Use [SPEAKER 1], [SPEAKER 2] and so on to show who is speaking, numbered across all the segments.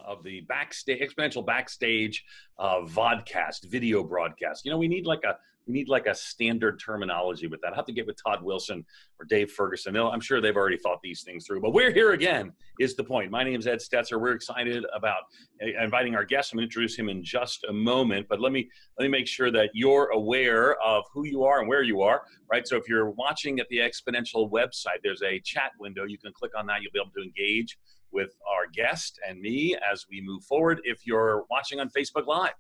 [SPEAKER 1] of the backstage Exponential Backstage vodcast, video broadcast. You know, we need like a standard terminology with that. I have to get with Todd Wilson or Dave Ferguson. I'm sure they've already thought these things through, but we're here again is the point. My name is Ed Stetzer. We're excited about inviting our guest. I'm going to introduce him in just a moment, but let me make sure that you're aware of who you are and where you are, right? So if you're watching at the Exponential website, there's a chat window. You can click on that. You'll be able to engage with our guest and me as we move forward. If you're watching on Facebook Live,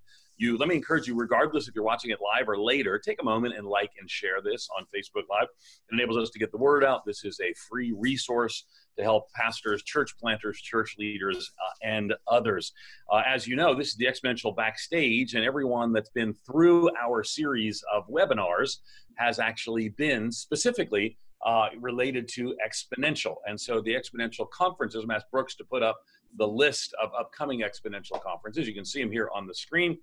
[SPEAKER 1] let me encourage you, regardless if you're watching it live or later, take a moment and like and share this on Facebook Live. It enables us to get the word out. This is a free resource to help pastors, church planters, church leaders, and others. As you know, this is the Exponential Backstage, and everyone that's been through our series of webinars has actually been specifically related to Exponential. And so the Exponential conferences, I'm asked Brooks to put up the list of upcoming Exponential conferences. You can see them here on the screen.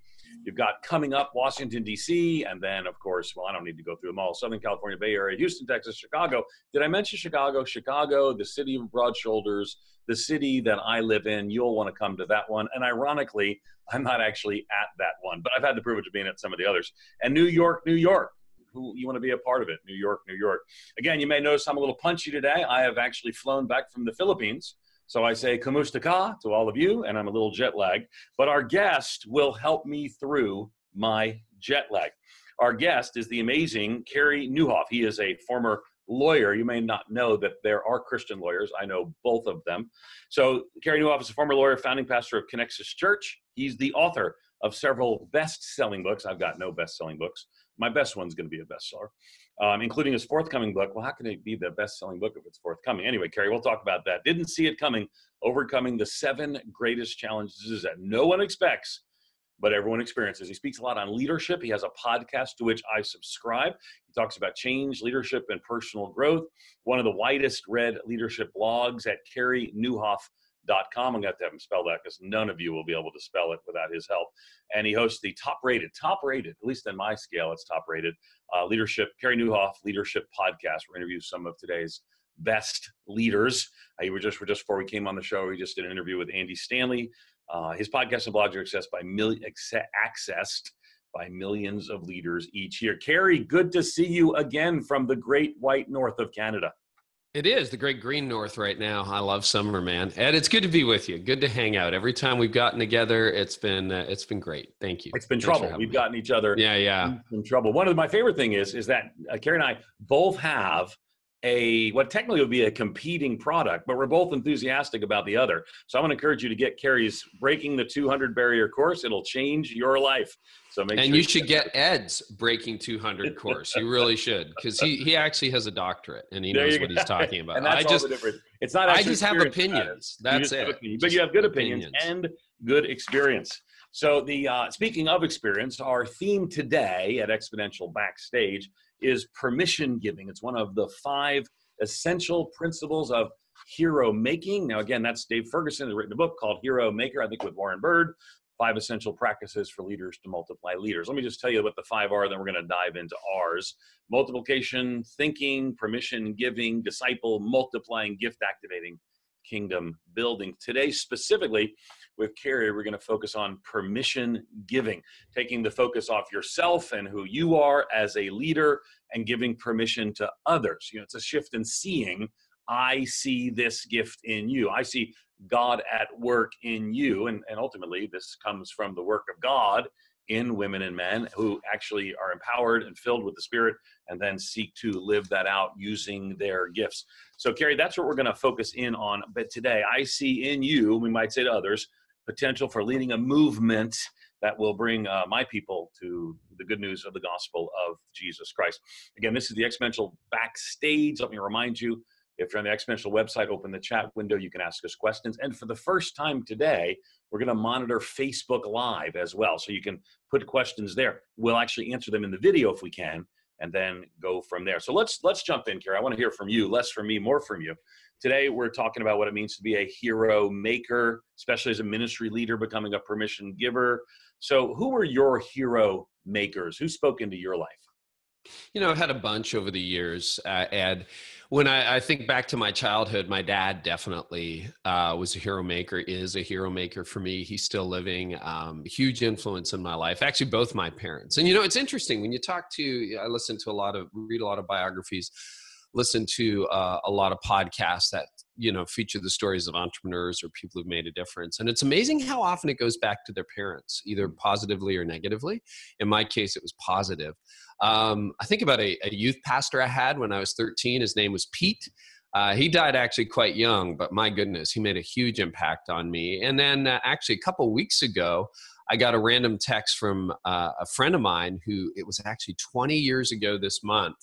[SPEAKER 1] You've got coming up Washington, D.C., and then, of course, well, I don't need to go through them all. Southern California, Bay Area, Houston, Texas, Chicago. Did I mention Chicago? Chicago, the city of broad shoulders, the city that I live in. You'll want to come to that one. And ironically, I'm not actually at that one, but I've had the privilege of being at some of the others. And New York, New York. Who you want to be a part of it. New York, New York. Again, you may notice I'm a little punchy today. I have actually flown back from the Philippines. So I say kamusta ka to all of you, and I'm a little jet lagged. But our guest will help me through my jet lag. Our guest is the amazing Carey Nieuwhof. He is a former lawyer. You may not know that there are Christian lawyers. I know both of them. So Carey Nieuwhof is a former lawyer, founding pastor of Connexus Church. He's the author of several best-selling books. I've got no best-selling books. My best one's going to be a bestseller, including his forthcoming book. Well, how can it be the best-selling book if it's forthcoming? Anyway, Carey, we'll talk about that. Didn't see it coming, overcoming the 7 greatest challenges that no one expects, but everyone experiences. He speaks a lot on leadership. He has a podcast to which I subscribe. He talks about change, leadership, and personal growth. One of the widest read leadership blogs at CareyNieuwhof.com. I'm going to have to have him spell that because none of you will be able to spell it without his help. And he hosts the top-rated, at least on my scale, it's top-rated, Carey Nieuwhof Leadership Podcast. We're interviewing some of today's best leaders. We're just before we came on the show, we just did an interview with Andy Stanley. His podcasts and blogs are accessed by millions of leaders each year. Carey, good to see you again from the great white north of Canada.
[SPEAKER 2] It is the great green north right now. I love summer, man. Ed, it's good to be with you. Good to hang out. Every time we've gotten together, it's been great. Thank you.
[SPEAKER 1] It's been trouble. We've gotten each other in trouble. One of my favorite thing is that Carey and I both have what technically would be a competing product, but we're both enthusiastic about the other. So I want to encourage you to get Carey's Breaking the 200 Barrier course. It'll change your life. So
[SPEAKER 2] you should get Ed's Breaking 200 course. You really should, because he actually has a doctorate and he knows what he's talking about.
[SPEAKER 1] And that's all the difference. It's not.
[SPEAKER 2] I just have opinions. That's it.
[SPEAKER 1] But you have good opinions and good experience. So speaking of experience, our theme today at Exponential Backstage is permission giving. It's one of the 5 essential principles of hero making. Now, again, that's Dave Ferguson has written a book called Hero Maker, I think with Warren Bird, 5 essential practices for leaders to multiply leaders. Let me just tell you what the 5 are, then we're going to dive into ours. Multiplication, thinking, permission giving, disciple, multiplying, gift activating, kingdom building. Today, specifically with Carey, we're going to focus on permission giving, taking the focus off yourself and who you are as a leader and giving permission to others. You know, it's a shift in seeing. I see this gift in you. I see God at work in you. And ultimately, this comes from the work of God in women and men who actually are empowered and filled with the Spirit and then seek to live that out using their gifts. So, Carey, that's what we're going to focus in on. But today, I see in you, we might say to others, potential for leading a movement that will bring my people to the good news of the gospel of Jesus Christ. Again, this is the Exponential Backstage. Let me remind you, if you're on the Exponential website, open the chat window. You can ask us questions. And for the first time today, we're going to monitor Facebook Live as well. So you can put questions there. We'll actually answer them in the video if we can, and then go from there. So let's jump in, Carey. I want to hear from you, less from me, more from you. Today, we're talking about what it means to be a hero maker, especially as a ministry leader, becoming a permission giver. So who are your hero makers? Who spoke into your life?
[SPEAKER 2] You know, I've had a bunch over the years, Ed. When I think back to my childhood, my dad definitely was a hero maker, is a hero maker for me. He's still living, huge influence in my life. Actually, both my parents. And, it's interesting when you I listen to read a lot of biographies, listen to a lot of podcasts that, feature the stories of entrepreneurs or people who've made a difference. And it's amazing how often it goes back to their parents, either positively or negatively. In my case, it was positive. I think about a youth pastor I had when I was 13. His name was Pete. He died actually quite young, but my goodness, he made a huge impact on me. And then actually a couple of weeks ago, I got a random text from a friend of mine who, it was actually 20 years ago this month.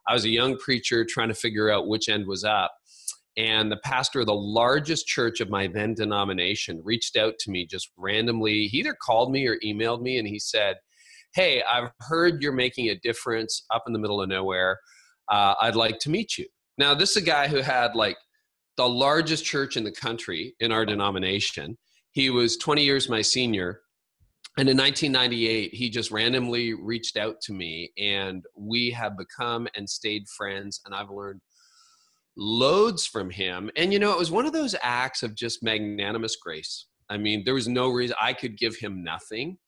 [SPEAKER 2] I was a young preacher trying to figure out which end was up. And the pastor of the largest church of my then denomination reached out to me just randomly. He either called me or emailed me, and he said, "Hey, I've heard you're making a difference up in the middle of nowhere. I'd like to meet you." Now, this is a guy who had like the largest church in the country in our denomination. He was 20 years my senior. And in 1998, he just randomly reached out to me, and we have become and stayed friends. And I've learned loads from him. And, it was one of those acts of just magnanimous grace. I mean, there was no reason. I could give him nothing.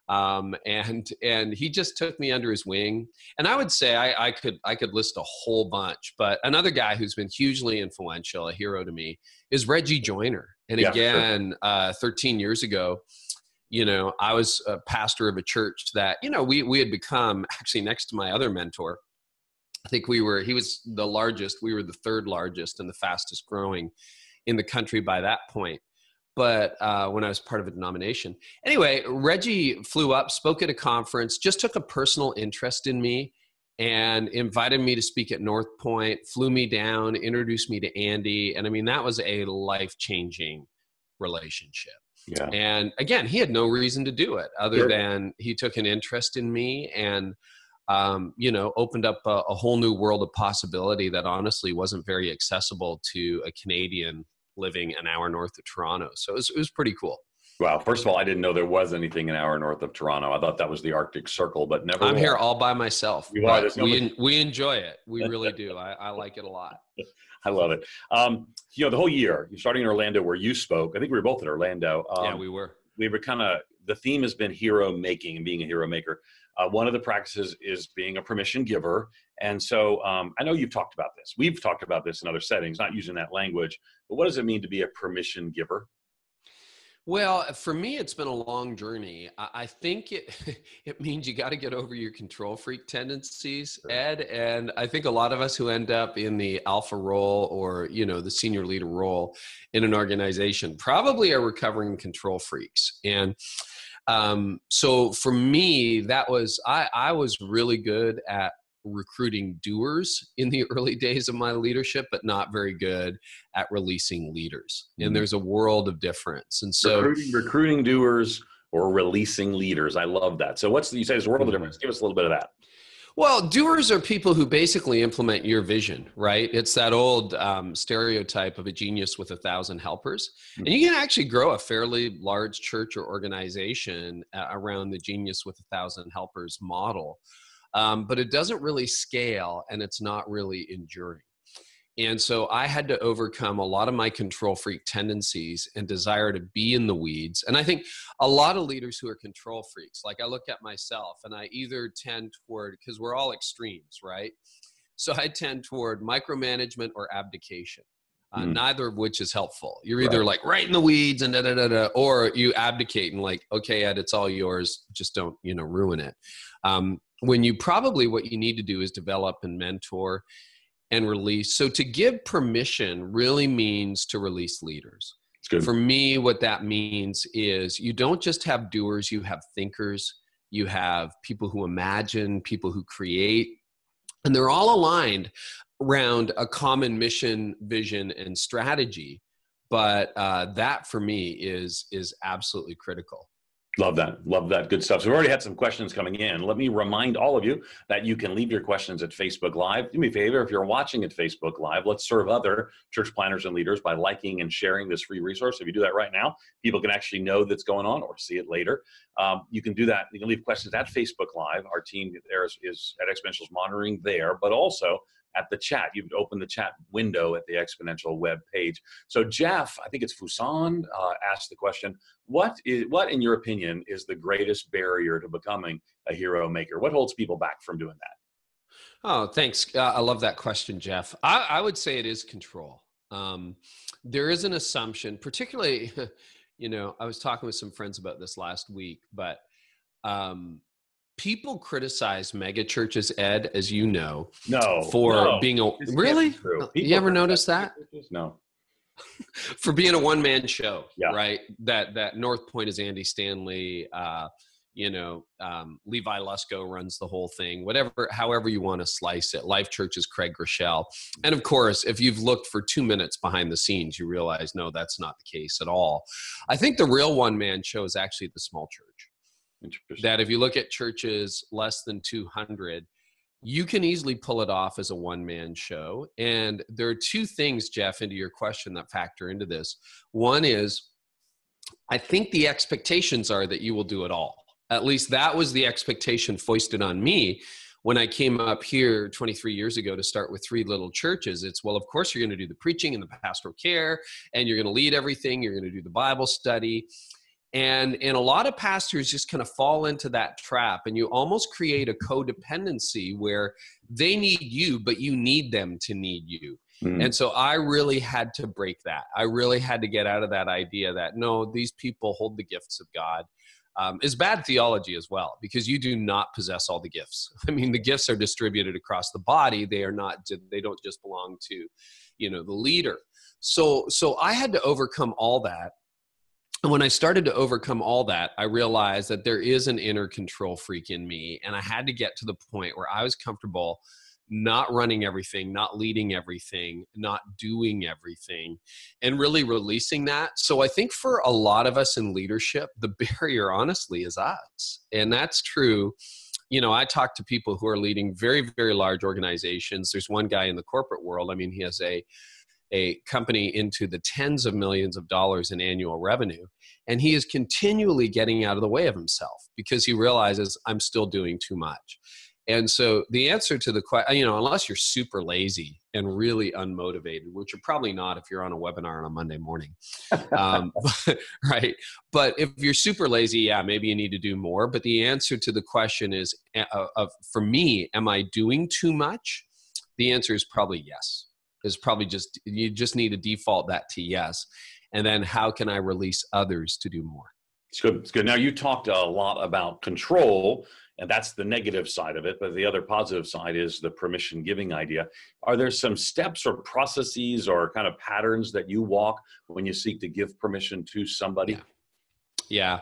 [SPEAKER 2] And he just took me under his wing. And I would say I could list a whole bunch, but another guy who's been hugely influential, a hero to me, is Reggie Joyner. And again, 13 years ago, I was a pastor of a church that, we had become, actually next to my other mentor. I think he was the largest, we were the third largest and the fastest growing in the country by that point. But when I was part of a denomination. Anyway, Reggie flew up, spoke at a conference, just took a personal interest in me and invited me to speak at North Point, flew me down, introduced me to Andy. And I mean, that was a life-changing relationship.
[SPEAKER 1] Yeah.
[SPEAKER 2] And again, he had no reason to do it other than he took an interest in me and, opened up a whole new world of possibility that honestly wasn't very accessible to a Canadian living an hour north of Toronto. So it was pretty cool.
[SPEAKER 1] Wow. First of all, I didn't know there was anything an hour north of Toronto. I thought that was the Arctic Circle, but never.
[SPEAKER 2] I'm here all by myself. We enjoy it. We really do. I like it a lot.
[SPEAKER 1] I love it. The whole year, you're starting in Orlando where you spoke. I think we were both in Orlando.
[SPEAKER 2] Yeah, we were.
[SPEAKER 1] We were the theme has been hero making and being a hero maker. One of the practices is being a permission giver. And so I know you've talked about this. We've talked about this in other settings, not using that language. But what does it mean to be a permission giver?
[SPEAKER 2] Well, for me, it's been a long journey. I think it means you got to get over your control freak tendencies, Ed. And I think a lot of us who end up in the alpha role or, the senior leader role in an organization probably are recovering control freaks. And so for me, I was really good at recruiting doers in the early days of my leadership, but not very good at releasing leaders. And there's a world of difference. And so
[SPEAKER 1] recruiting doers or releasing leaders. I love that. So you say there's a world of difference. Give us a little bit of that.
[SPEAKER 2] Well, doers are people who basically implement your vision, right? It's that old stereotype of a genius with 1,000 helpers. And you can actually grow a fairly large church or organization around the genius with 1,000 helpers model. But it doesn't really scale and it's not really enduring. And so I had to overcome a lot of my control freak tendencies and desire to be in the weeds. And I think a lot of leaders who are control freaks, like I look at myself and I either tend toward, because we're all extremes, right? So I tend toward micromanagement or abdication. Neither of which is helpful. You're either like right in the weeds and or you abdicate and like, okay, Ed, it's all yours. Just don't, ruin it. When what you need to do is develop and mentor and release. So to give permission really means to release leaders.
[SPEAKER 1] It's good.
[SPEAKER 2] For me, what that means is you don't just have doers, you have thinkers, you have people who imagine, people who create, and they're all aligned around a common mission, vision, and strategy. But that for me is absolutely critical.
[SPEAKER 1] Love that. Love that. Good stuff. So we've already had some questions coming in. Let me remind all of you that you can leave your questions at Facebook Live. Do me a favor, if you're watching at Facebook Live, let's serve other church planners and leaders by liking and sharing this free resource. If you do that right now, people can actually know that's going on or see it later. You can do that. You can leave questions at Facebook Live. Our team there is at Exponential's monitoring there, but also at the chat. You would open the chat window at the Exponential web page. So Jeff, I think it's Fusan, asked the question, what, in your opinion, is the greatest barrier to becoming a hero maker? What holds people back from doing that?
[SPEAKER 2] Oh, thanks. I love that question, Jeff. I would say it is control. There is an assumption, particularly, I was talking with some friends about this last week, but people criticize mega churches, Ed, as you know, being a really. You ever notice that?
[SPEAKER 1] No.
[SPEAKER 2] For being a one-man show,
[SPEAKER 1] yeah.
[SPEAKER 2] Right? That North Point is Andy Stanley. Levi Lusko runs the whole thing. However you want to slice it. Life Church is Craig Groeschel, and of course, if you've looked for 2 minutes behind the scenes, you realize no, that's not the case at all. I think the real one-man show is actually the small church. That if you look at churches less than 200, you can easily pull it off as a one-man show. And there are two things, Jeff, into your question that factor into this. One is, I think the expectations are that you will do it all. At least that was the expectation foisted on me when I came up here 23 years ago to start with 3 little churches. It's, well, of course, you're going to do the preaching and the pastoral care, and you're going to lead everything. You're going to do the Bible study. And a lot of pastors just kind of fall into that trap, and you almost create a codependency where they need you, but you need them to need you. Mm-hmm. And so I really had to break that. I really had to get out of that idea that, no, these people hold the gifts of God. Is bad theology as well, because you do not possess all the gifts. I mean, the gifts are distributed across the body. They don't just belong to, the leader. So I had to overcome all that. And when I started to overcome all that, I realized that there is an inner control freak in me. And I had to get to the point where I was comfortable not running everything, not leading everything, not doing everything, and really releasing that. So I think for a lot of us in leadership, the barrier, honestly, is us. And that's true. I talk to people who are leading very, very large organizations. There's one guy in the corporate world. I mean, he has a company into the tens of millions of dollars in annual revenue. And he is continually getting out of the way of himself because he realizes, I'm still doing too much. And so the answer to the question, unless you're super lazy and really unmotivated, which you're probably not if you're on a webinar on a Monday morning, right? But if you're super lazy, yeah, maybe you need to do more. But the answer to the question is, for me, am I doing too much? The answer is probably yes. It's probably you just need to default that to yes. And then how can I release others to do more?
[SPEAKER 1] It's good. It's good. Now, you talked a lot about control, and that's the negative side of it. But the other positive side is the permission giving idea. Are there some steps or processes or kind of patterns that you walk when you seek to give permission to somebody?
[SPEAKER 2] Yeah.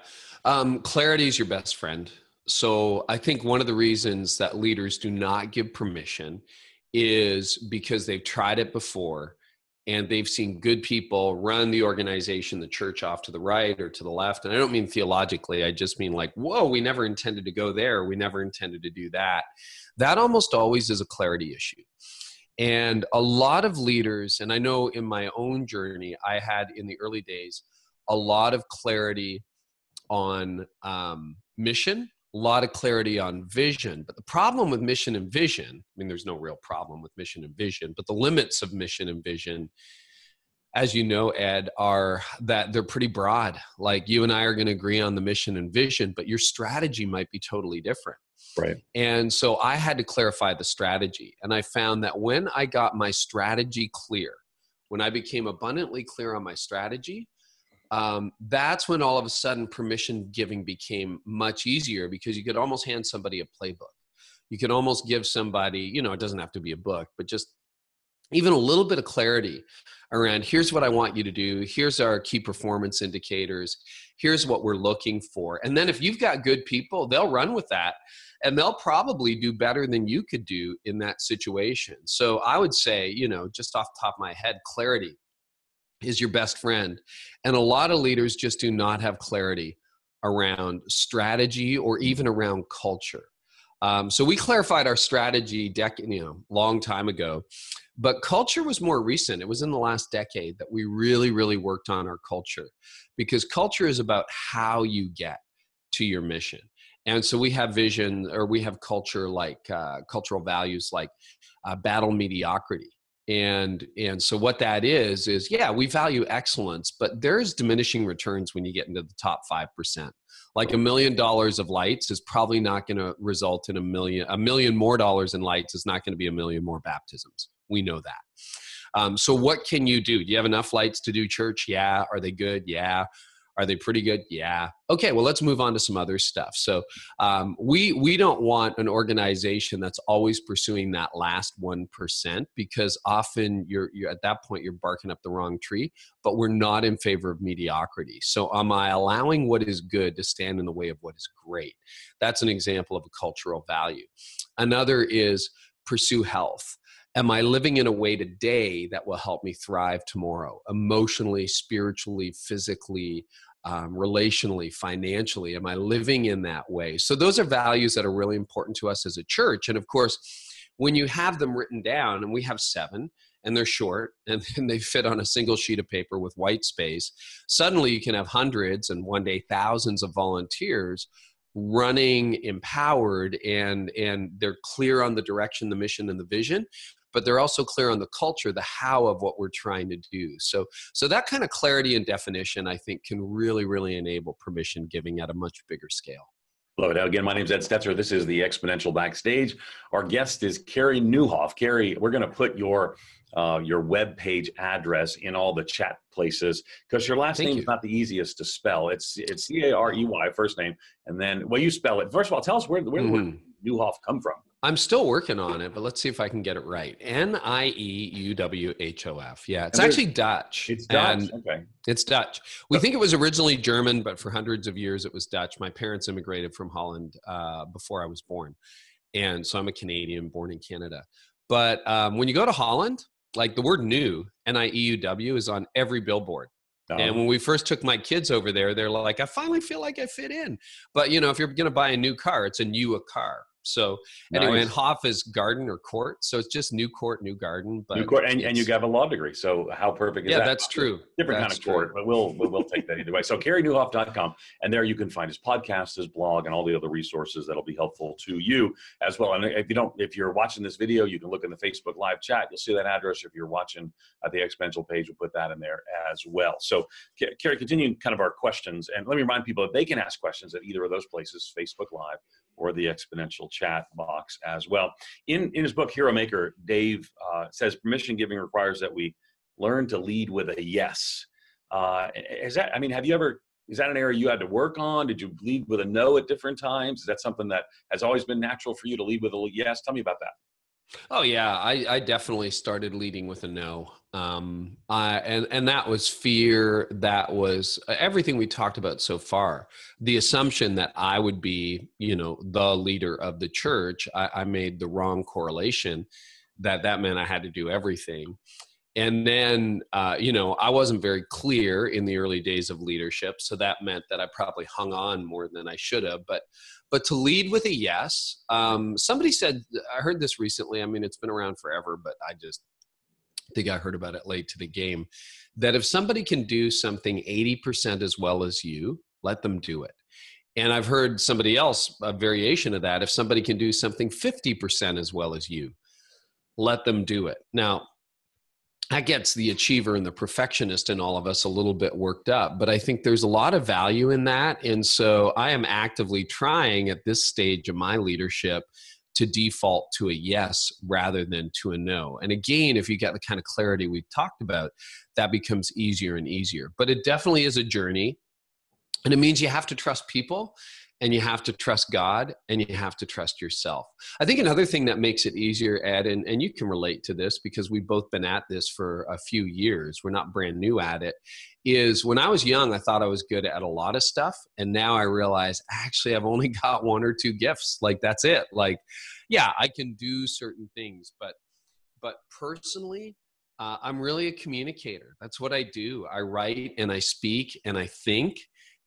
[SPEAKER 2] Clarity is your best friend. So I think one of the reasons that leaders do not give permission is because they've tried it before and they've seen good people run the organization, the church, off to the right or to the left. And I don't mean theologically. I just mean like, whoa, we never intended to go there. We never intended to do that. That almost always is a clarity issue. And a lot of leaders, and I know in my own journey, I had in the early days, a lot of clarity on mission, a lot of clarity on vision. But the problem with mission and vision, I mean, there's no real problem with mission and vision, but the limits of mission and vision, as you know, Ed, are that they're pretty broad. Like you and I are going to agree on the mission and vision, but your strategy might be totally different.
[SPEAKER 1] Right. And
[SPEAKER 2] so I had to clarify the strategy. And I found that when I got my strategy clear, when I became abundantly clear on my strategy, that's when all of a sudden permission giving became much easier, because you could almost hand somebody a playbook. You could almost give somebody, it doesn't have to be a book, but just even a little bit of clarity around, here's what I want you to do. Here's our key performance indicators. Here's what we're looking for. And then if you've got good people, they'll run with that and they'll probably do better than you could do in that situation. So I would say, just off the top of my head, clarity is your best friend. And a lot of leaders just do not have clarity around strategy or even around culture. So we clarified our strategy long time ago, but culture was more recent. It was in the last decade that we really, really worked on our culture, because culture is about how you get to your mission. And so we have vision, or we have culture like cultural values like battle mediocrity. And so what that is, yeah, we value excellence, but there's diminishing returns when you get into the top 5%. Like $1 million of lights is probably not going to result in a million more dollars in lights is not going to be 1 million more baptisms. We know that. So what can you do? Do you have enough lights to do church? Yeah. Are they good? Yeah. Are they pretty good? Yeah. Okay, well, let's move on to some other stuff. So we don't want an organization that's always pursuing that last 1%, because often you're at that point, you're barking up the wrong tree, but we're not in favor of mediocrity. So am I allowing what is good to stand in the way of what is great? That's an example of a cultural value. Another is pursue health. Am I living in a way today that will help me thrive tomorrow, emotionally, spiritually, physically, relationally, financially? Am I living in that way? So those are values that are really important to us as a church. And of course, when you have them written down, and we have 7, and they're short, and they fit on a single sheet of paper with white space, suddenly you can have hundreds and one day thousands of volunteers running empowered, and they're clear on the direction, the mission, and the vision, but they're also clear on the culture, the how of what we're trying to do. So that kind of clarity and definition, I think, can really, really enable permission giving at a much bigger scale.
[SPEAKER 1] Hello, again, my name is Ed Stetzer. This is the Exponential Backstage. Our guest is Carey Nieuwhof. Carey, we're going to put your web page address in all the chat places, because your last name is not the easiest to spell. It's Carey, first name, and then, well, you spell it. First of all, tell us where the word Nieuwhof come from.
[SPEAKER 2] I'm still working on it, but let's see if I can get it right. Nieuwhof. Yeah, it's actually Dutch.
[SPEAKER 1] It's Dutch. Okay.
[SPEAKER 2] It's Dutch. We think it was originally German, but for hundreds of years it was Dutch. My parents immigrated from Holland before I was born. And so I'm a Canadian born in Canada. But when you go to Holland, like the word new, Nieuw, is on every billboard. And when we first took my kids over there, they're like, I finally feel like I fit in. But, you know, if you're going to buy a new car, it's a new car. So anyway, and Hof is garden or court. So it's just new court, new garden. But
[SPEAKER 1] new court, and you have a law degree. So how perfect is that?
[SPEAKER 2] Yeah, that's true.
[SPEAKER 1] Different kind of court, but we'll take that either way. So CareyNieuwhof.com, and there you can find his podcast, his blog, and all the other resources that'll be helpful to you as well. And if you're watching this video, you can look in the Facebook live chat. You'll see that address. If you're watching at the Exponential page, we'll put that in there as well. So Carey, continuing kind of our questions, and let me remind people that they can ask questions at either of those places, Facebook Live or the Exponential chat box as well. In his book, Hero Maker, Dave says permission giving requires that we learn to lead with a yes. Is that an area you had to work on? Did you lead with a no at different times? Is that something that has always been natural for you to lead with a yes? Tell me about that.
[SPEAKER 2] Oh yeah, I definitely started leading with a no. And that was fear. That was everything we talked about so far. The assumption that I would be, the leader of the church, I made the wrong correlation that meant I had to do everything. And then, I wasn't very clear in the early days of leadership. So that meant that I probably hung on more than I should have. But to lead with a yes, somebody said, I heard this recently. I mean, it's been around forever, but I just think I heard about it late to the game, that if somebody can do something 80% as well as you, let them do it. And I've heard somebody else, a variation of that, if somebody can do something 50% as well as you, let them do it. Now, that gets the achiever and the perfectionist in all of us a little bit worked up, but I think there's a lot of value in that. And so I am actively trying at this stage of my leadership to default to a yes rather than to a no. And again, if you get the kind of clarity we've talked about, that becomes easier and easier. But it definitely is a journey. And it means you have to trust people, and you have to trust God, and you have to trust yourself. I think another thing that makes it easier, Ed, and you can relate to this because we've both been at this for a few years, we're not brand new at it, is when I was young, I thought I was good at a lot of stuff. And now I realize, actually, I've only got 1 or 2 gifts. Like, that's it. Like, yeah, I can do certain things, but personally, I'm really a communicator. That's what I do. I write and I speak and I think.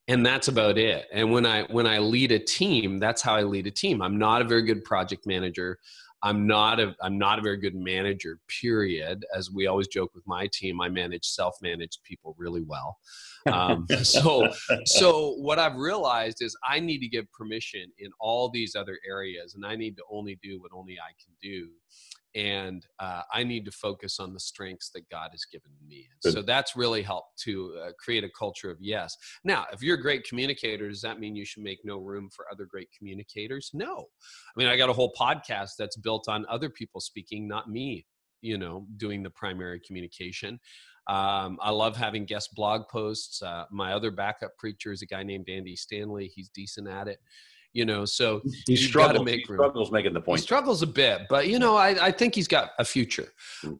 [SPEAKER 2] And that's about it. And when I lead a team, that's how I lead a team. I'm not a very good project manager. I'm not a very good manager, period. As we always joke with my team, I manage self-managed people really well. So what I've realized is I need to give permission in all these other areas, and I need to only do what only I can do. And I need to focus on the strengths that God has given me. And so that's really helped to create a culture of yes. Now, if you're a great communicator, does that mean you should make no room for other great communicators? No. I mean, I got a whole podcast that's built on other people speaking, not me, doing the primary communication. I love having guest blog posts. My other backup preacher is a guy named Andy Stanley. He's decent at it. So
[SPEAKER 1] he struggles making the point.
[SPEAKER 2] He struggles a bit, but I think he's got a future.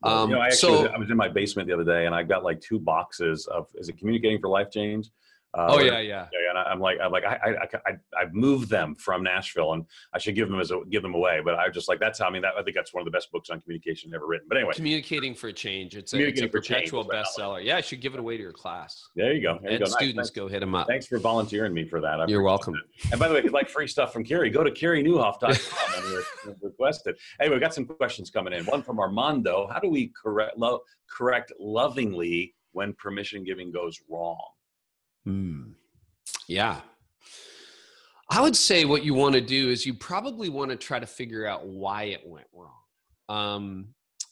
[SPEAKER 1] I was in my basement the other day, and I got like 2 boxes of, is it Communicating for Life Change?
[SPEAKER 2] Yeah.
[SPEAKER 1] And I'm like, I've moved them from Nashville, and I should give them away. But I was just like, I think that's one of the best books on communication ever written. But anyway,
[SPEAKER 2] Communicating for Change. It's a perpetual bestseller. Yeah, I should give it away to your class.
[SPEAKER 1] There you go.
[SPEAKER 2] Students, go hit them up.
[SPEAKER 1] Thanks for volunteering me for that.
[SPEAKER 2] You're welcome.
[SPEAKER 1] And by the way, if you'd like free stuff from Carey, go to CareyNieuwhof.com and request it. Anyway, we've got some questions coming in. One from Armando. How do we correct lovingly when permission giving goes wrong?
[SPEAKER 2] Yeah. I would say what you want to do is you probably want to try to figure out why it went wrong.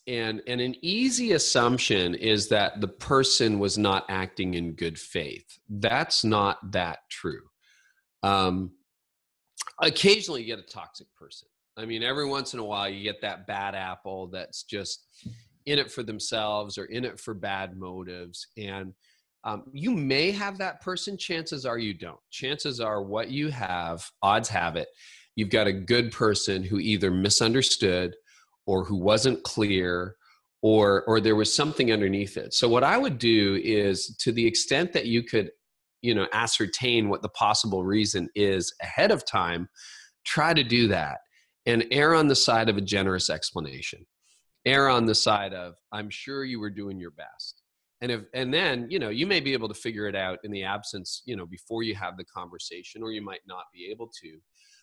[SPEAKER 2] And an easy assumption is that the person was not acting in good faith. That's not that true. Occasionally you get a toxic person. I mean, every once in a while you get that bad apple that's just in it for themselves or in it for bad motives. And you may have that person. Chances are you don't. Chances are what you have, odds have it, you've got a good person who either misunderstood or who wasn't clear or there was something underneath it. So what I would do is, to the extent that you could, ascertain what the possible reason is ahead of time, try to do that and err on the side of a generous explanation. Err on the side of, I'm sure you were doing your best. And then, you may be able to figure it out in the absence, before you have the conversation, or you might not be able to.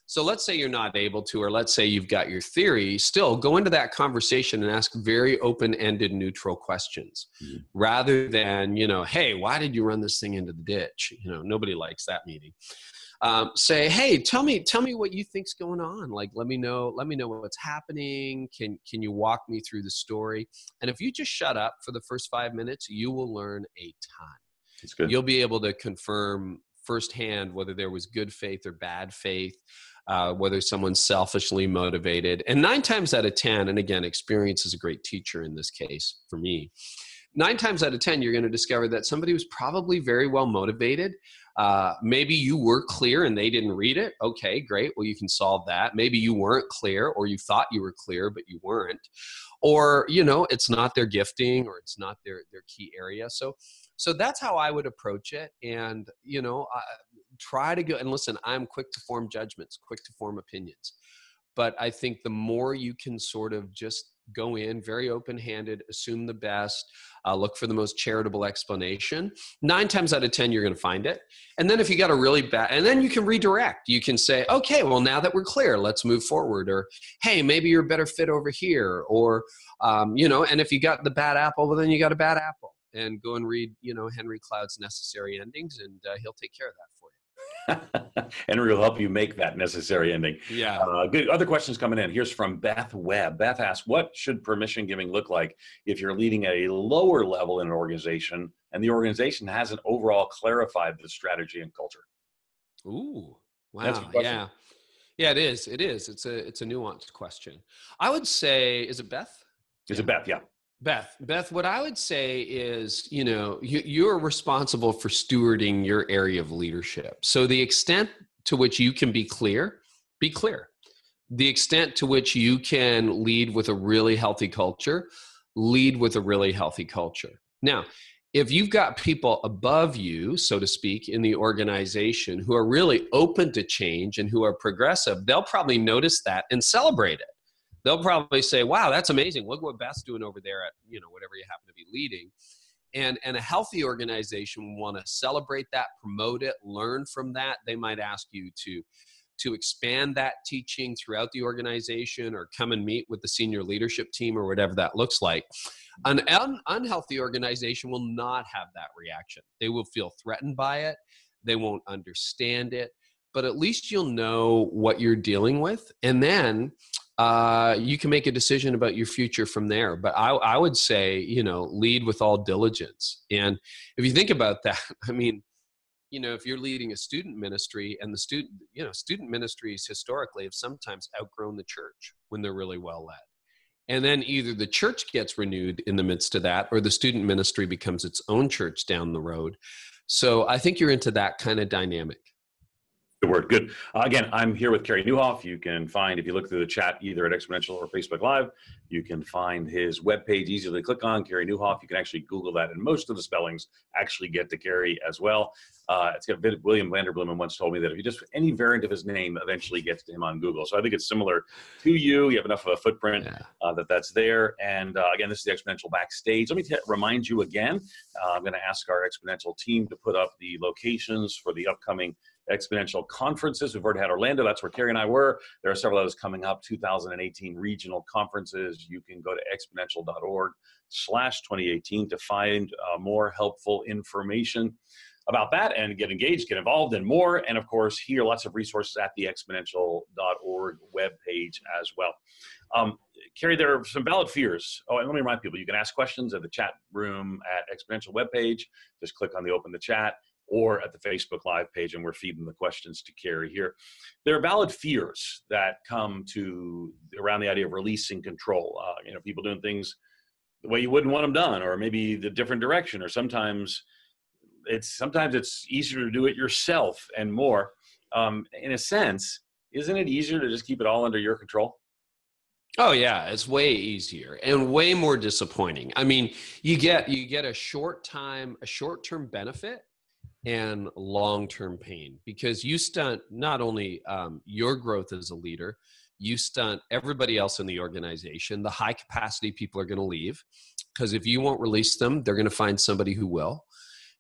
[SPEAKER 2] So let's say you're not able to, or let's say you've got your theory, still go into that conversation and ask very open-ended, neutral questions, rather than, hey, why did you run this thing into the ditch? Nobody likes that meeting. Say, hey, tell me what you think's going on. Like, let me know what's happening. Can you walk me through the story? And if you just shut up for the first 5 minutes, you will learn a ton.
[SPEAKER 1] That's good.
[SPEAKER 2] You'll be able to confirm firsthand whether there was good faith or bad faith, whether someone's selfishly motivated. And 9 times out of 10, and again, experience is a great teacher in this case for me, 9 times out of 10, you're going to discover that somebody was probably very well motivated. Maybe you were clear and they didn't read it. Okay, great. Well, you can solve that. Maybe you weren't clear, or you thought you were clear, but you weren't. Or, it's not their gifting, or it's not their key area. So that's how I would approach it. And, try to go and listen. I'm quick to form judgments, quick to form opinions. But I think the more you can sort of just go in very open-handed, assume the best, look for the most charitable explanation, 9 times out of 10, you're going to find it. And then if you got a really bad, and then you can redirect. You can say, okay, well, now that we're clear, let's move forward. Or, hey, maybe you're a better fit over here. Or, and if you got the bad apple, well, then you got a bad apple. And go and read, Henry Cloud's Necessary Endings, and he'll take care of that for you.
[SPEAKER 1] Henry will help you make that necessary ending.
[SPEAKER 2] Yeah.
[SPEAKER 1] Good. Other questions coming in. Here's from Beth Webb. Beth asks, what should permission giving look like if you're leading at a lower level in an organization and the organization hasn't overall clarified the strategy and culture?
[SPEAKER 2] Ooh, wow. Yeah. Yeah, it is. It is. It's a nuanced question. I would say, is it Beth?
[SPEAKER 1] Is it Beth? Yeah.
[SPEAKER 2] Beth, what I would say is, you're responsible for stewarding your area of leadership. So the extent to which you can be clear, be clear. The extent to which you can lead with a really healthy culture, lead with a really healthy culture. Now, if you've got people above you, so to speak, in the organization who are really open to change and who are progressive, they'll probably notice that and celebrate it. They'll probably say, wow, that's amazing. Look what Beth's doing over there at, whatever you happen to be leading. And a healthy organization will want to celebrate that, promote it, learn from that. They might ask you to to expand that teaching throughout the organization or come and meet with the senior leadership team or whatever that looks like. An unhealthy organization will not have that reaction. They will feel threatened by it. They won't understand it, but at least you'll know what you're dealing with. And then you can make a decision about your future from there. But I would say, lead with all diligence. And if you think about that, I mean, if you're leading a student ministry and the student ministries historically have sometimes outgrown the church when they're really well led. And then either the church gets renewed in the midst of that, or the student ministry becomes its own church down the road. So I think you're into that kind of dynamic.
[SPEAKER 1] Good word. Good. Again, I'm here with Carey Nieuwhof. You can find, if you look through the chat, either at Exponential or Facebook Live, you can find his webpage easily click on, Carey Nieuwhof. You can actually Google that, and most of the spellings actually get to Carey as well. It's got William Vanderbloemen once told me that if you just, any variant of his name eventually gets to him on Google. So I think it's similar to you. You have enough of a footprint that's there. And again, this is the Exponential Backstage. Let me remind you again, I'm going to ask our Exponential team to put up the locations for the upcoming Exponential conferences. We've already had Orlando. That's where Carey and I were. There are several others coming up, 2018 regional conferences. You can go to exponential.org/2018 to find more helpful information about that and get engaged, get involved, and more. And of course, here, lots of resources at the exponential.org webpage as well. Carey, there are some valid fears. Oh, and let me remind people, you can ask questions at the chat room at Exponential webpage. Just click on the open the chat, or at the Facebook Live page, and we're feeding the questions to Carey here. There are valid fears that come to around the idea of releasing control. People doing things the way you wouldn't want them done, or maybe the different direction, or sometimes it's easier to do it yourself and more. In a sense, isn't it easier to just keep it all under your control?
[SPEAKER 2] Oh yeah, it's way easier and way more disappointing. I mean, you get a short-term benefit and long-term pain, because you stunt not only your growth as a leader, you stunt everybody else in the organization. The high capacity people are going to leave, because if you won't release them, they're going to find somebody who will.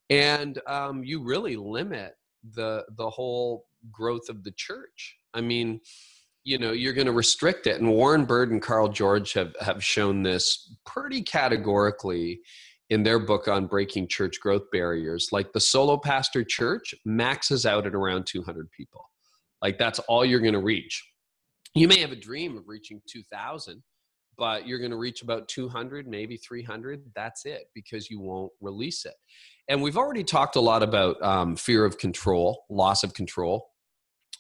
[SPEAKER 2] And you really limit the whole growth of the church. I mean, you're going to restrict it. And Warren Bird and Carl George have shown this pretty categorically in their book on breaking church growth barriers. Like, the solo pastor church maxes out at around 200 people. Like, that's all you're going to reach. You may have a dream of reaching 2,000, but you're going to reach about 200, maybe 300. That's it, because you won't release it. And we've already talked a lot about fear of control, loss of control.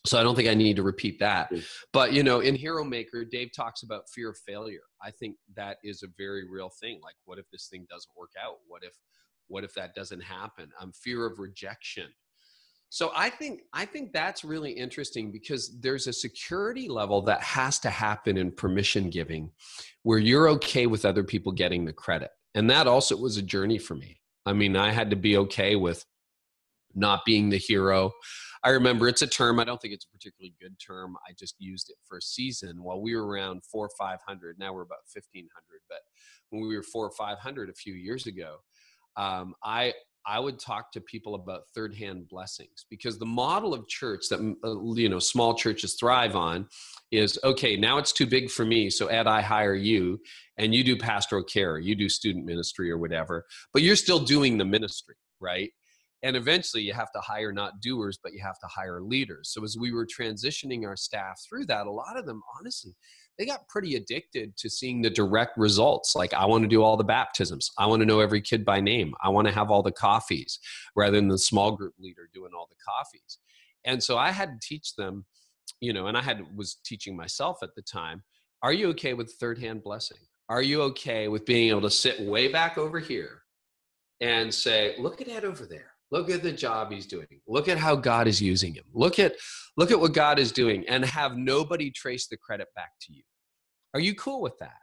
[SPEAKER 2] So I don't think I need to repeat that. But, in Hero Maker, Dave talks about fear of failure. I think that is a very real thing. Like, what if this thing doesn't work out? What if that doesn't happen? Fear of rejection. So I think that's really interesting, because there's a security level that has to happen in permission giving, where you're okay with other people getting the credit. And that also was a journey for me. I mean, I had to be okay with not being the hero. I remember, it's a term, I don't think it's a particularly good term. I just used it for a season while we were around 400 or 500. Now we're about 1,500. But when we were 400 or 500 a few years ago, I would talk to people about third-hand blessings, because the model of church that, small churches thrive on is, okay, now it's too big for me. So Ed, I hire you, and you do pastoral care, or you do student ministry or whatever, but you're still doing the ministry, right? And eventually you have to hire not doers, but you have to hire leaders. So as we were transitioning our staff through that, a lot of them, honestly, they got pretty addicted to seeing the direct results. Like, I want to do all the baptisms. I want to know every kid by name. I want to have all the coffees, rather than the small group leader doing all the coffees. And so I had to teach them, and was teaching myself at the time, are you okay with third-hand blessing? Are you okay with being able to sit way back over here and say, look at Ed over there. Look at the job he's doing. Look at how God is using him. Look at what God is doing, and have nobody trace the credit back to you. Are you cool with that?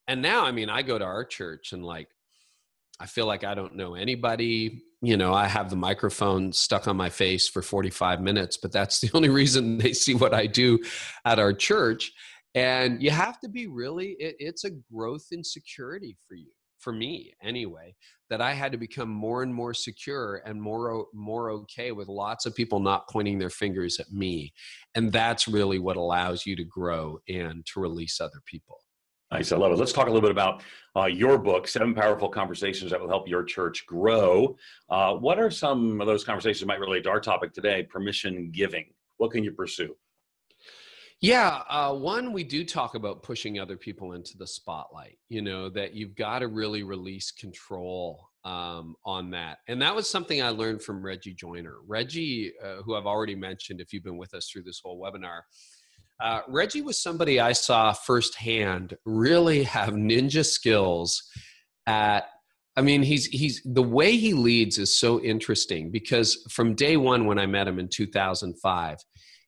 [SPEAKER 2] And now, I mean, I go to our church and I feel like I don't know anybody. I have the microphone stuck on my face for 45 minutes, but that's the only reason they see what I do at our church. And you have to be really, it's a growth in security for you, for me anyway, that I had to become more and more secure and more okay with lots of people not pointing their fingers at me. And that's really what allows you to grow and to release other people.
[SPEAKER 1] Nice. I love it. Let's talk a little bit about your book, 7 Powerful Conversations That Will Help Your Church Grow. What are some of those conversations that might relate to our topic today, permission giving? What can you pursue?
[SPEAKER 2] Yeah, one, we do talk about pushing other people into the spotlight, that you've got to really release control on that. And that was something I learned from Reggie Joiner. Reggie, who I've already mentioned, if you've been with us through this whole webinar, Reggie was somebody I saw firsthand really have ninja skills at, he's the way he leads is so interesting, because from day one, when I met him in 2005,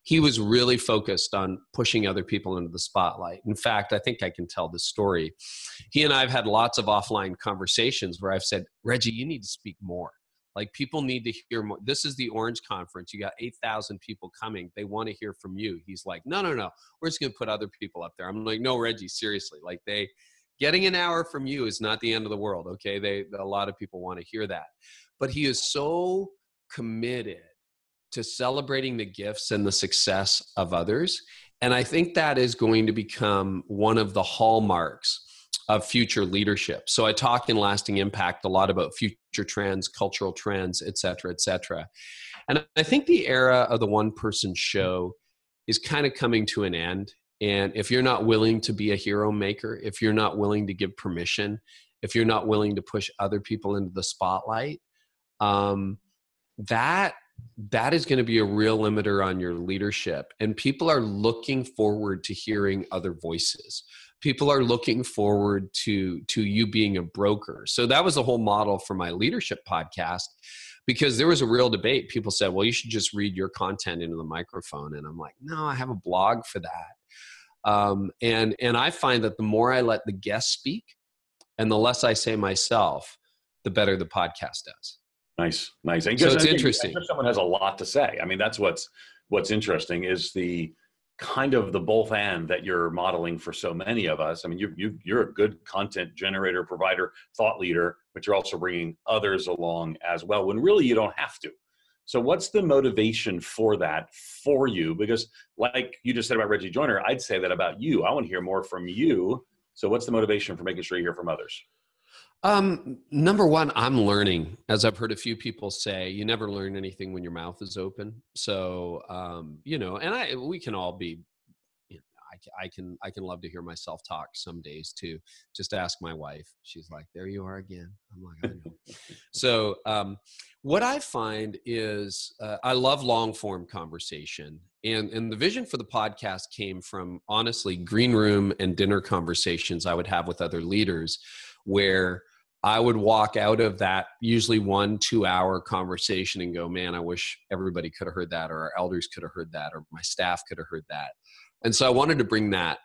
[SPEAKER 2] he was really focused on pushing other people into the spotlight. In fact, I think I can tell this story. He and I have had lots of offline conversations where I've said, Reggie, you need to speak more. Like, people need to hear more. This is the Orange Conference. You got 8,000 people coming. They want to hear from you. He's like, no. We're just going to put other people up there. I'm like, no, Reggie, seriously. Like, getting an hour from you is not the end of the world. Okay. A lot of people want to hear that, but he is so committed to celebrating the gifts and the success of others. And I think that is going to become one of the hallmarks of future leadership. So I talk in Lasting Impact a lot about future trends, cultural trends, et cetera, et cetera. And I think the era of the one-person show is kind of coming to an end. And if you're not willing to be a hero maker, if you're not willing to give permission, if you're not willing to push other people into the spotlight, that is going to be a real limiter on your leadership. And people are looking forward to hearing other voices. People are looking forward to you being a broker. So that was the whole model for my leadership podcast, because there was a real debate. People said, well, you should just read your content into the microphone. And I'm like, no, I have a blog for that. And I find that the more I let the guests speak and the less I say myself, the better the podcast does.
[SPEAKER 1] Nice.
[SPEAKER 2] And so it's interesting.
[SPEAKER 1] Someone has a lot to say. I mean, that's what's interesting is the kind of the both and that you're modeling for so many of us. I mean, you're a good content generator, provider, thought leader, but you're also bringing others along as well, when really you don't have to. So what's the motivation for that for you? Because like you just said about Reggie Joiner, I'd say that about you. I want to hear more from you. So what's the motivation for making sure you hear from others?
[SPEAKER 2] Number one, I'm learning. As I've heard a few people say, you never learn anything when your mouth is open. So, and we can all be, I can love to hear myself talk some days too. Just ask my wife. She's like, there you are again. I'm like, I know. So, what I find is, I love long form conversation, and the vision for the podcast came from, honestly, green room and dinner conversations I would have with other leaders, where I would walk out of that usually 1-2 hour conversation and go, man, I wish everybody could have heard that, or our elders could have heard that, or my staff could have heard that. And so I wanted to bring that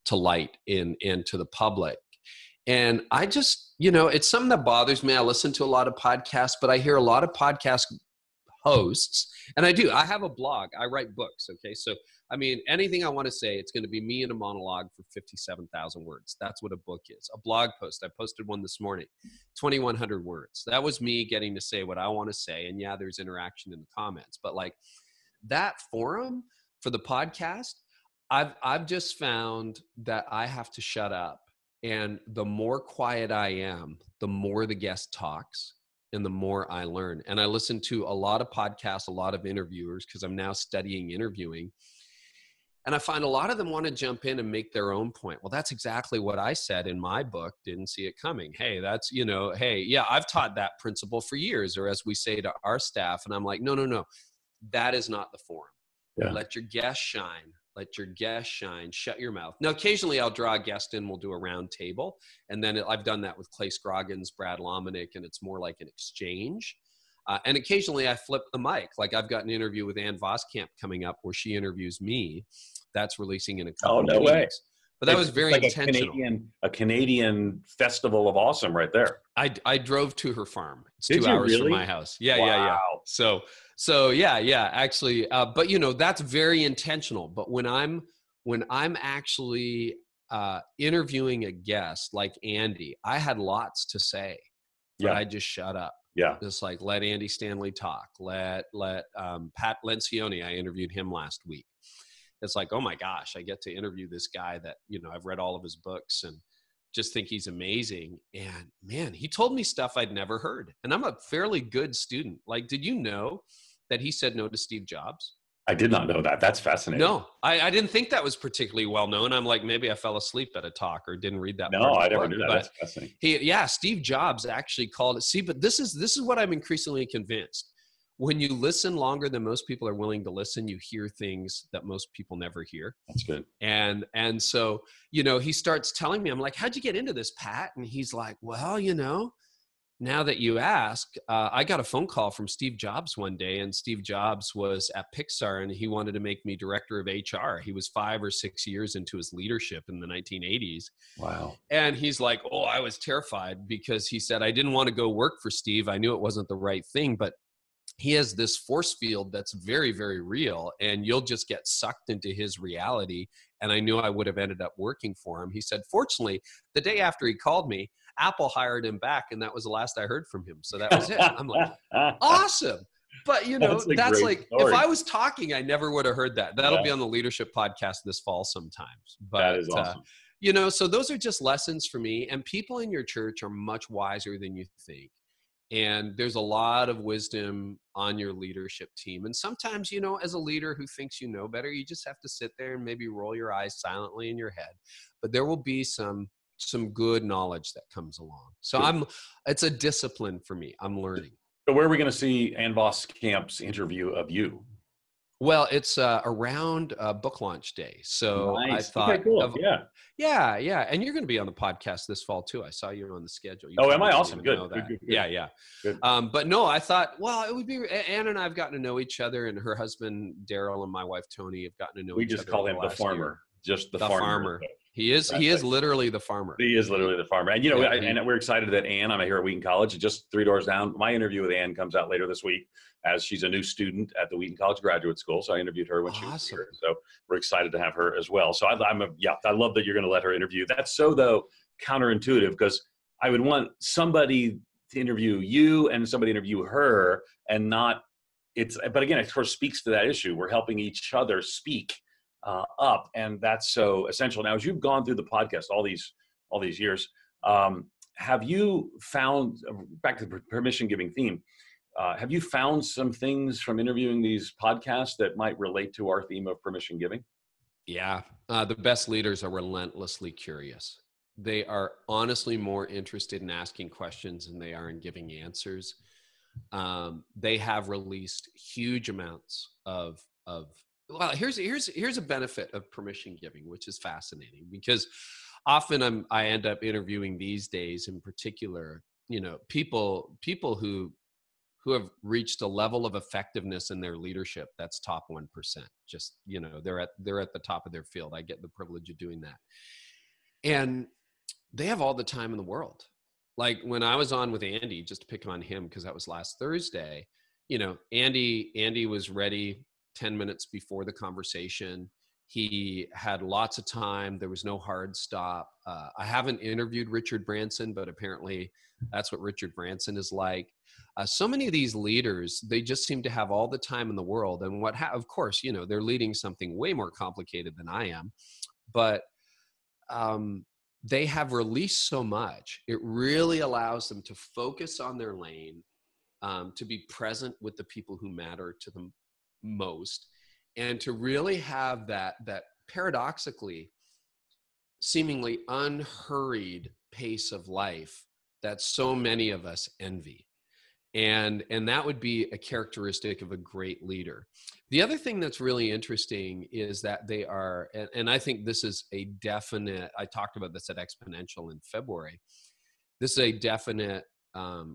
[SPEAKER 2] to light and to the public. And I just, it's something that bothers me. I listen to a lot of podcasts, but I hear a lot of podcast hosts, and I have a blog. I write books. Okay. So, anything I want to say, it's going to be me in a monologue for 57,000 words. That's what a book is. A blog post, I posted one this morning, 2,100 words. That was me getting to say what I want to say. And yeah, there's interaction in the comments, but like that forum for the podcast, I've just found that I have to shut up. And the more quiet I am, the more the guest talks and the more I learn. And I listen to a lot of podcasts, a lot of interviewers, because I'm now studying interviewing. And I find a lot of them want to jump in and make their own point. Well, that's exactly what I said in my book, Didn't See It Coming. Hey, that's, hey, yeah, I've taught that principle for years, or as we say to our staff. And I'm like, no, that is not the forum. Yeah. Let your guests shine. Let your guests shine. Shut your mouth. Now, occasionally I'll draw a guest in. We'll do a round table. And then I've done that with Clay Scroggins, Brad Lomenick, and it's more like an exchange. And occasionally I flip the mic. Like I've got an interview with Ann Voskamp coming up where she interviews me. That's releasing in a couple of weeks. Way. But that was very like intentional.
[SPEAKER 1] A Canadian festival of awesome right there.
[SPEAKER 2] I drove to her farm. It's 2 hours from my house. Yeah,
[SPEAKER 1] wow.
[SPEAKER 2] So yeah, actually, but that's very intentional. But when I'm actually interviewing a guest like Andy, I had lots to say, but I just shut up.
[SPEAKER 1] Yeah.
[SPEAKER 2] Just like, let Andy Stanley talk. Let Pat Lencioni, I interviewed him last week. It's like, oh my gosh, I get to interview this guy that, I've read all of his books and just think he's amazing. And man, he told me stuff I'd never heard. And I'm a fairly good student. Like, did you know that he said no to Steve Jobs?
[SPEAKER 1] I did not know that. That's fascinating.
[SPEAKER 2] No, I didn't think that was particularly well known. I'm like, maybe I fell asleep at a talk or didn't read that.
[SPEAKER 1] No, I never knew that. That's fascinating.
[SPEAKER 2] Steve Jobs actually called it. See, but this is what I'm increasingly convinced. When you listen longer than most people are willing to listen, you hear things that most people never hear.
[SPEAKER 1] That's good.
[SPEAKER 2] And so, he starts telling me, I'm like, how'd you get into this, Pat? And he's like, well, now that you ask, I got a phone call from Steve Jobs one day, and Steve Jobs was at Pixar and he wanted to make me director of HR. He was 5 or 6 years into his leadership in the 1980s.
[SPEAKER 1] Wow.
[SPEAKER 2] And he's like, oh, I was terrified because he said, I didn't want to go work for Steve. I knew it wasn't the right thing, but he has this force field that's very, very real, and you'll just get sucked into his reality. And I knew I would have ended up working for him. He said, fortunately, the day after he called me, Apple hired him back, and that was the last I heard from him. So that was it. I'm like, awesome. But, that's like, story. If I was talking, I never would have heard that. That'll be on the leadership podcast this fall sometimes. But,
[SPEAKER 1] that is awesome.
[SPEAKER 2] So those are just lessons for me. And people in your church are much wiser than you think. And there's a lot of wisdom on your leadership team. And sometimes, as a leader who thinks you know better, you just have to sit there and maybe roll your eyes silently in your head. But there will be some good knowledge that comes along. So it's a discipline for me. I'm learning.
[SPEAKER 1] So where are we going to see Ann Voss Camp's interview of you?
[SPEAKER 2] Well, it's around book launch day. So
[SPEAKER 1] nice.
[SPEAKER 2] I thought,
[SPEAKER 1] okay, cool.
[SPEAKER 2] Yeah. And you're going to be on the podcast this fall too. I saw you on the schedule.
[SPEAKER 1] Am I? Awesome. Good.
[SPEAKER 2] Yeah.
[SPEAKER 1] Good.
[SPEAKER 2] But no, I thought, well, it would be, Ann and I have gotten to know each other, and her husband, Daryl, and my wife, Tony, have gotten to know each other.
[SPEAKER 1] We just call him the farmer.
[SPEAKER 2] Year.
[SPEAKER 1] Just the farmer.
[SPEAKER 2] He is literally the farmer.
[SPEAKER 1] He is literally the farmer. And, and we're excited that Ann, I'm here at Wheaton College, just 3 doors down. My interview with Ann comes out later this week, as she's a new student at the Wheaton College Graduate School. So I interviewed her when she was here. So we're excited to have her as well. So I love that you're going to let her interview. That's so, though, counterintuitive, because I would want somebody to interview you and somebody interview her, and not but again, it of course speaks to that issue. We're helping each other speak up, and that's so essential. Now, as you've gone through the podcast all these years, have you found, back to the permission giving theme, have you found some things from interviewing these podcasts that might relate to our theme of permission giving? Yeah.
[SPEAKER 2] The best leaders are relentlessly curious. They are honestly more interested in asking questions than they are in giving answers. They have released huge amounts of well, here's a benefit of permission giving, which is fascinating, because often I end up interviewing these days, in particular, people who have reached a level of effectiveness in their leadership that's top 1%. Just, they're at the top of their field. I get the privilege of doing that. And they have all the time in the world. Like when I was on with Andy, just to pick on him, because that was last Thursday, Andy was ready 10 minutes before the conversation. He had lots of time. There was no hard stop. I haven't interviewed Richard Branson, but apparently that's what Richard Branson is like. So many of these leaders, they just seem to have all the time in the world. And of course, they're leading something way more complicated than I am, but they have released so much. It really allows them to focus on their lane, to be present with the people who matter to them most, and to really have that paradoxically seemingly unhurried pace of life that so many of us envy. And that would be a characteristic of a great leader. The other thing that's really interesting is that they are, and I think this is a definite, I talked about this at Exponential in February, this is a definite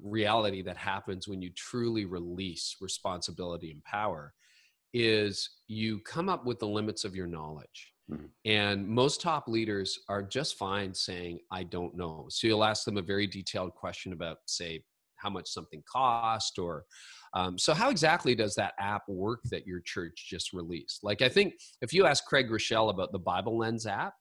[SPEAKER 2] reality that happens when you truly release responsibility and power, is you come up with the limits of your knowledge. Mm-hmm. And most top leaders are just fine saying, I don't know. So you'll ask them a very detailed question about, say, how much something cost, or so how exactly does that app work that your church just released? Like, I think if you ask Craig Rochelle about the Bible Lens app,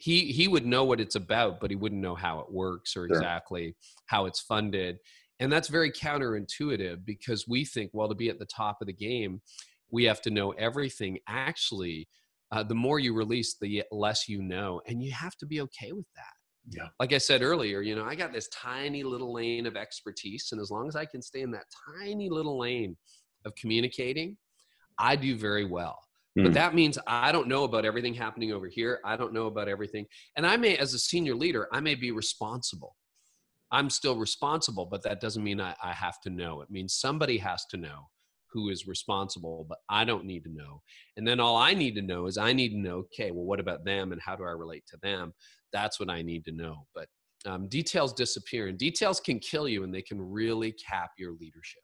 [SPEAKER 2] he would know what it's about, but he wouldn't know how it works or exactly how it's funded. And that's very counterintuitive, because we think, well, to be at the top of the game, we have to know everything. Actually, the more you release, the less you know, and you have to be okay with that.
[SPEAKER 1] Yeah.
[SPEAKER 2] Like I said earlier, I got this tiny little lane of expertise, and as long as I can stay in that tiny little lane of communicating, I do very well. But that means I don't know about everything happening over here. I don't know about everything. And I may, as a senior leader, I may be responsible. I'm still responsible, but that doesn't mean I have to know. It means somebody has to know who is responsible, but I don't need to know. And then all I need to know is I need to know, okay, well, what about them and how do I relate to them? That's what I need to know. But details disappear, and details can kill you, and they can really cap your leadership.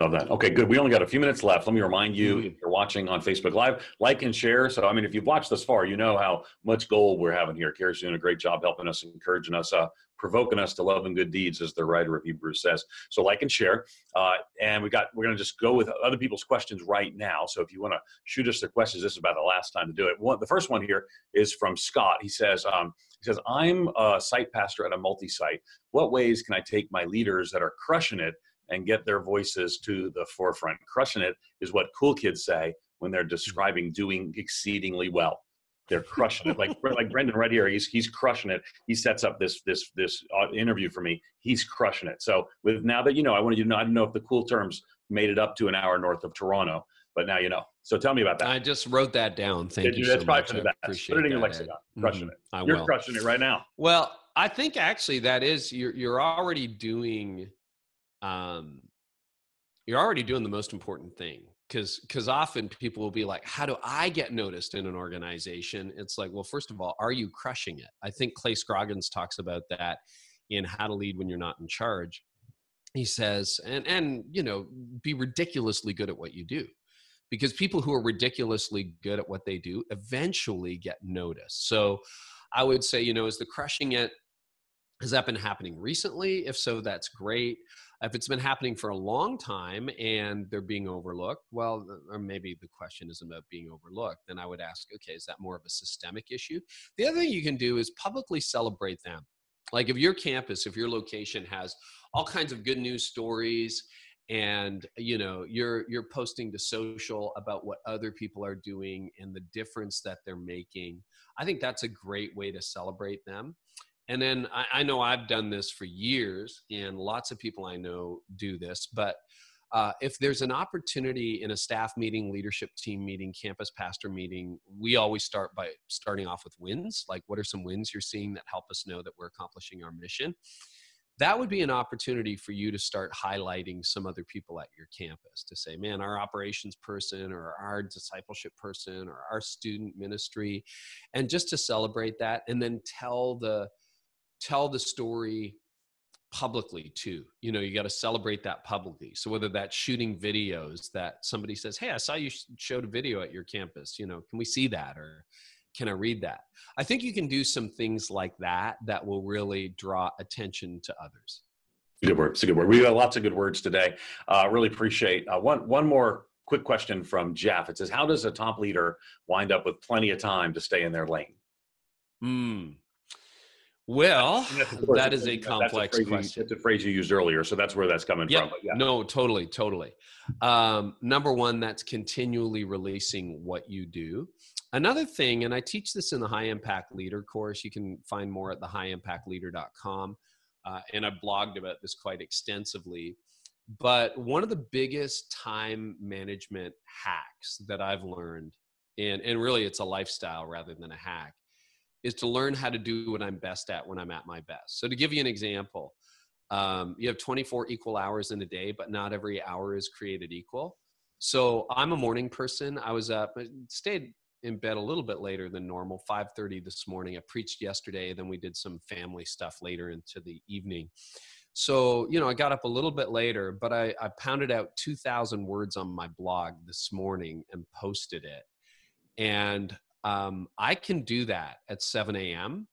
[SPEAKER 1] Love that. Okay, good. We only got a few minutes left. Let me remind you, if you're watching on Facebook Live, like and share. So, I mean, if you've watched this far, you know how much gold we're having here. Carey's doing a great job helping us, encouraging us, provoking us to love and good deeds, as the writer of Hebrews says. So like and share. And we're going to just go with other people's questions right now. So if you want to shoot us the questions, this is about the last time to do it. The first one here is from Scott. He says, I'm a site pastor at a multi-site. What ways can I take my leaders that are crushing it and get their voices to the forefront? Crushing it is what cool kids say when they're describing doing exceedingly well. They're crushing it. Like Brendan right here, he's crushing it. He sets up this interview for me. He's crushing it. So now that I wanted you to know, I don't know if the cool terms made it up to an hour north of Toronto, but now you know. So tell me about that.
[SPEAKER 2] I just wrote that down. Thank you so
[SPEAKER 1] That's
[SPEAKER 2] much.
[SPEAKER 1] probably for the best. Put it in your lexicon. Crushing it. You're crushing it right now.
[SPEAKER 2] Well, I think actually that is, you're already doing the most important thing, because often people will be like, how do I get noticed in an organization? It's like, well, first of all, are you crushing it? I think Clay Scroggins talks about that in How to Lead When You're Not in Charge. He says, and be ridiculously good at what you do, because people who are ridiculously good at what they do eventually get noticed. So I would say, is the crushing it, has that been happening recently? If so, that's great. If it's been happening for a long time and they're being overlooked, well, or maybe the question isn't about being overlooked, then I would ask, okay, is that more of a systemic issue? The other thing you can do is publicly celebrate them. Like if your campus, if your location has all kinds of good news stories, and you're posting to social about what other people are doing and the difference that they're making, I think that's a great way to celebrate them. And then I know I've done this for years, and lots of people I know do this, but if there's an opportunity in a staff meeting, leadership team meeting, campus pastor meeting, we always start by starting off with wins. Like, what are some wins you're seeing that help us know that we're accomplishing our mission? That would be an opportunity for you to start highlighting some other people at your campus, to say, man, our operations person or our discipleship person or our student ministry, and just to celebrate that, and then tell the story publicly too. You got to celebrate that publicly. So whether that's shooting videos that somebody says, hey, I saw you showed a video at your campus, can we see that? Or can I read that? I think you can do some things like that that will really draw attention to others.
[SPEAKER 1] Good word. It's a good word. We got lots of good words today. Really appreciate one more quick question from Jeff. It says, how does a top leader wind up with plenty of time to stay in their lane?
[SPEAKER 2] Well, that is a complex question.
[SPEAKER 1] It's a phrase you used earlier, so that's where that's coming from. But yeah.
[SPEAKER 2] No, totally. Number one, that's continually releasing what you do. Another thing, and I teach this in the High Impact Leader course. You can find more at thehighimpactleader.com. And I've blogged about this quite extensively. But one of the biggest time management hacks that I've learned, and really it's a lifestyle rather than a hack, is to learn how to do what I'm best at when I'm at my best. So to give you an example, you have 24 equal hours in a day, but not every hour is created equal. So I'm a morning person. I was up, I stayed in bed a little bit later than normal, 5:30 this morning. I preached yesterday, then we did some family stuff later into the evening. So, I got up a little bit later, but I pounded out 2,000 words on my blog this morning and posted it. And I can do that at 7 a.m.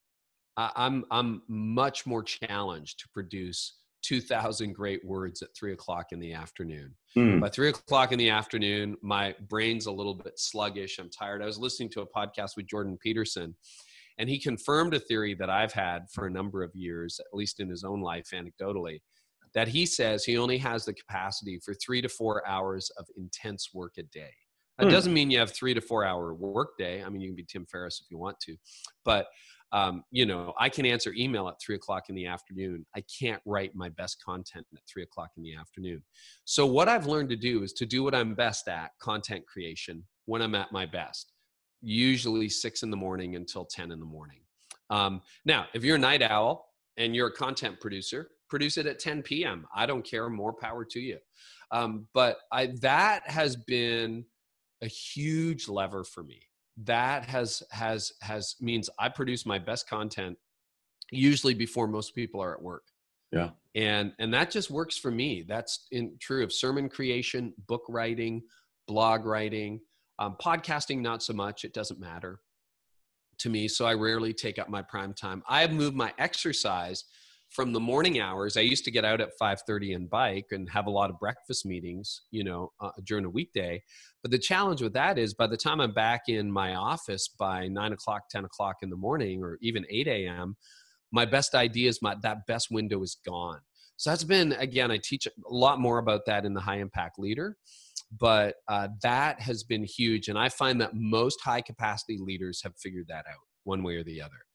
[SPEAKER 2] I'm much more challenged to produce 2,000 great words at 3 o'clock in the afternoon. By 3 o'clock in the afternoon, my brain's a little bit sluggish. I'm tired. I was listening to a podcast with Jordan Peterson, And he confirmed a theory that I've had for a number of years, at least in his own life, anecdotally, that he says he only has the capacity for 3 to 4 hours of intense work a day. That doesn't mean you have 3 to 4 hour work day. I mean, you can be Tim Ferriss if you want to, but you know, I can answer email at 3 o'clock in the afternoon. I can't write my best content at 3 o'clock in the afternoon. So what I've learned to do is to do what I'm best at, content creation, when I'm at my best, usually 6 in the morning until 10 in the morning. Now, if you're a night owl and you're a content producer, produce it at 10 p.m. I don't care, more power to you. But that has been a huge lever for me. That has means I produce my best content usually before most people are at work.
[SPEAKER 1] Yeah.
[SPEAKER 2] And that just works for me. That's true of sermon creation, book writing, blog writing, podcasting, not so much. It doesn't matter to me. So I rarely take up my prime time. I have moved my exercise from the morning hours. I used to get out at 5:30 and bike and have a lot of breakfast meetings, you know, during a weekday. But the challenge with that is by the time I'm back in my office by 9 o'clock, 10 o'clock in the morning, or even 8 a.m., my best ideas, that best window is gone. So that's been, again, I teach a lot more about that in the High Impact Leader, but that has been huge. And I find that most high capacity leaders have figured that out one way or the other.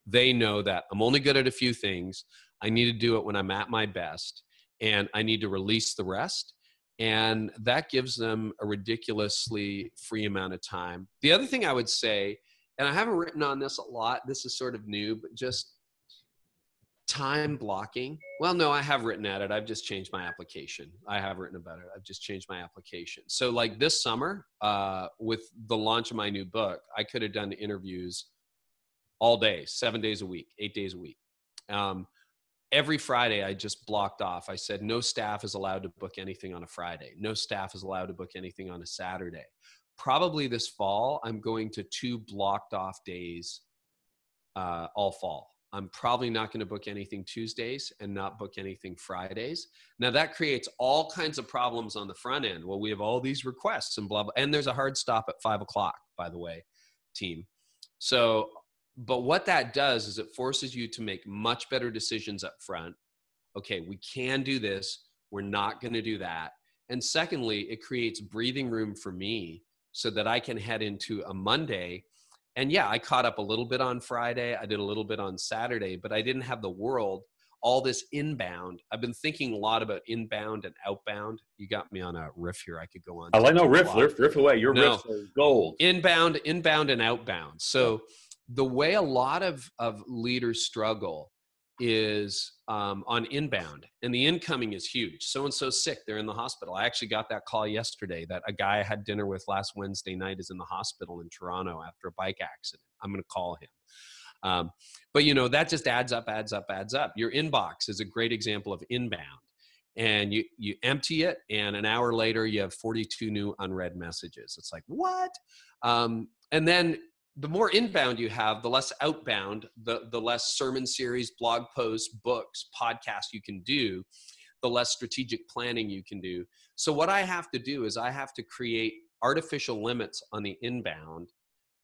[SPEAKER 2] They know that I'm only good at a few things. I need to do it when I'm at my best, and I need to release the rest. And that gives them a ridiculously free amount of time. The other thing I would say, and I haven't written on this a lot, this is sort of new, but just time blocking. Well, no, I have written at it. I've just changed my application. I have written about it. I've just changed my application. So like this summer, with the launch of my new book, I could have done interviews all day, 7 days a week, 8 days a week. Every Friday, I just blocked off. I said, no staff is allowed to book anything on a Friday. No staff is allowed to book anything on a Saturday. Probably this fall, I'm going to 2 blocked off days all fall. I'm probably not going to book anything Tuesdays and not book anything Fridays. Now that creates all kinds of problems on the front end. Well, we have all these requests and blah, blah. And there's a hard stop at 5 o'clock, by the way, team. So, but what that does is it forces you to make much better decisions up front. Okay, we can do this. We're not going to do that. And secondly, it creates breathing room for me so that I can head into a Monday. And yeah, I caught up a little bit on Friday. I did a little bit on Saturday, but I didn't have the world, all this inbound. I've been thinking a lot about inbound and outbound. You got me on a riff here. I could go on.
[SPEAKER 1] I like no riff away. Your riffs are gold.
[SPEAKER 2] Inbound and outbound. So the way a lot of leaders struggle is on inbound, and the incoming is huge. So-and-so sick, they're in the hospital. I actually got that call yesterday that a guy I had dinner with last Wednesday night is in the hospital in Toronto after a bike accident. I'm going to call him. But you know, that just adds up. Your inbox is a great example of inbound, and you empty it, and an hour later you have 42 new unread messages. It's like, what? And then the more inbound you have, the less outbound, the less sermon series, blog posts, books, podcasts you can do, the less strategic planning you can do. So what I have to do is I have to create artificial limits on the inbound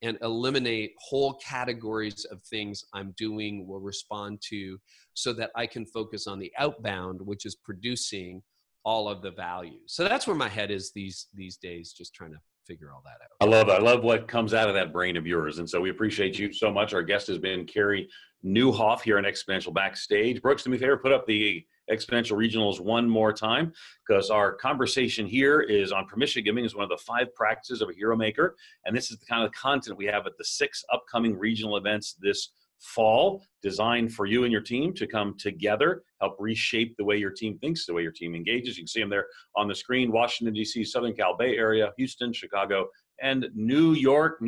[SPEAKER 2] and eliminate whole categories of things I'm doing, will respond to, so that I can focus on the outbound, which is producing all of the value. So that's where my head is these days, just trying to figure all that out.
[SPEAKER 1] I love it. I love what comes out of that brain of yours. And so we appreciate you so much. Our guest has been Carey Nieuwhof here on Exponential Backstage. Brooks, do me a favor, put up the Exponential Regionals one more time, because our conversation here is on permission giving is one of the 5 practices of a hero maker. And this is the kind of content we have at the 6 upcoming regional events this fall, designed for you and your team to come together, help reshape the way your team thinks, the way your team engages. You can see them there on the screen: Washington, D.C., Southern Cal, Bay Area, Houston, Chicago, and New York.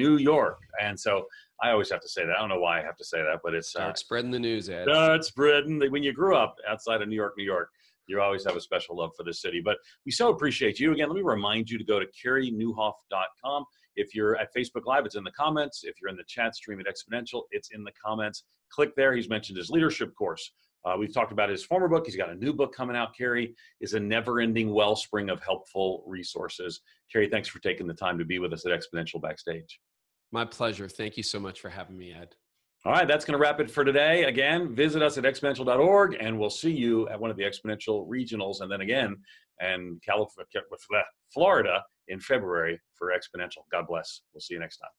[SPEAKER 1] And so I always have to say that. I don't know why I have to say that, but it's
[SPEAKER 2] start spreading the news, Ed.
[SPEAKER 1] Start spreading. When you grew up outside of New York, you always have a special love for this city. But we so appreciate you. Again, let me remind you to go to CareyNieuwhof.com. If you're at Facebook Live, it's in the comments. If you're in the chat stream at Exponential, it's in the comments. Click there. He's mentioned his leadership course. We've talked about his former book. He's got a new book coming out. Carey is a never-ending wellspring of helpful resources. Carey, thanks for taking the time to be with us at Exponential Backstage.
[SPEAKER 2] My pleasure. Thank you so much for having me, Ed.
[SPEAKER 1] All right, that's going to wrap it for today. Again, visit us at exponential.org, and we'll see you at one of the Exponential Regionals, and then again in Florida in February for Exponential. God bless. We'll see you next time.